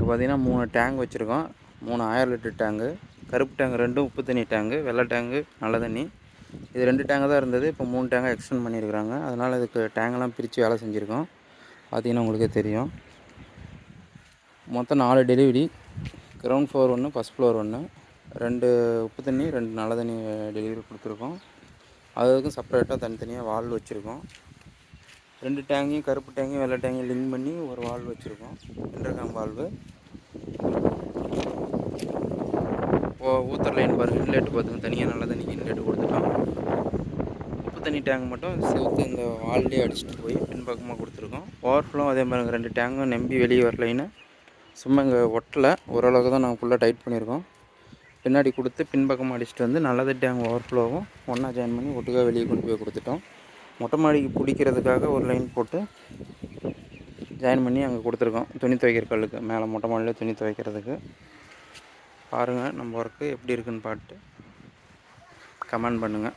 இப்போ பார்த்திங்கன்னா 3 டேங்க் வச்சுருக்கோம். 3 1000 லிட்டர் டேங்கு. கருப்பு டேங்க் 2 உப்பு தண்ணி டேங்கு, வெள்ளை டேங்கு நல்ல தண்ணி. இது 2 டேங்கு தான் இருந்தது. இப்போ 3 டேங்கை எக்ஸ்டெண்ட் பண்ணியிருக்கிறாங்க. அதனால் இதுக்கு டேங்கெல்லாம் பிரித்து வேலை செஞ்சுருக்கோம். பார்த்திங்கன்னா உங்களுக்கே தெரியும். மொத்தம் 4 delivery. Ground floor 1, first floor 1, 2 உப்பு தண்ணி 2 நல்ல தண்ணி டெலிவரி கொடுத்துருக்கோம். அதுக்கும் செப்பரேட்டாக தனித்தனியாக வால்வு வச்சுருக்கோம். 2 டேங்கையும் கருப்பு டேங்கையும் வெள்ளை டேங்கையும் லிங்க் பண்ணி ஒரு வால்வு வச்சுருக்கோம். Intercom valve. ஊத்தர் லைன் பாருங்கள், இன்லெட் பார்த்துங்க, தனியாக நல்ல தண்ணிக்கு இன்லெட் கொடுத்துட்டோம். உப்பு தண்ணி டேங்க் மட்டும் செவுத்து இந்த வால்லேயே அடிச்சுட்டு போய் பின்பக்கமாக கொடுத்துருக்கோம். ஓவர்ஃப்ளோ அதே மாதிரி 2 டேங்கும் நம்பி வெளியே வரலைன்னு சும்மா இங்கே ஒட்டலை, ஓரளவுக்கு தான் நாங்கள் ஃபுல்லாக டைட் பண்ணியிருக்கோம். பின்னாடி கொடுத்து பின்பக்கமாக அடிச்சுட்டு வந்து நல்லது டேங்க் ஓவர்ஃப்ளோவும் ஒன்றா ஜாயின் பண்ணி ஒட்டுக்காக வெளியே கொண்டு போய் கொடுத்துட்டோம். மொட்டை மாடிக்கு பிடிக்கிறதுக்காக ஒரு லைன் போட்டு ஜாயின் பண்ணி அங்கே கொடுத்துருக்கோம். துணி துவைக்கிற கல்லுக்கு மேலே மொட்டை மாடியில் துணி துவைக்கிறதுக்கு. பாருங்கள் நம்ம ஒர்க்கு எப்படி இருக்குதுன்னு பார்த்துட்டு கமெண்ட் பண்ணுங்கள்.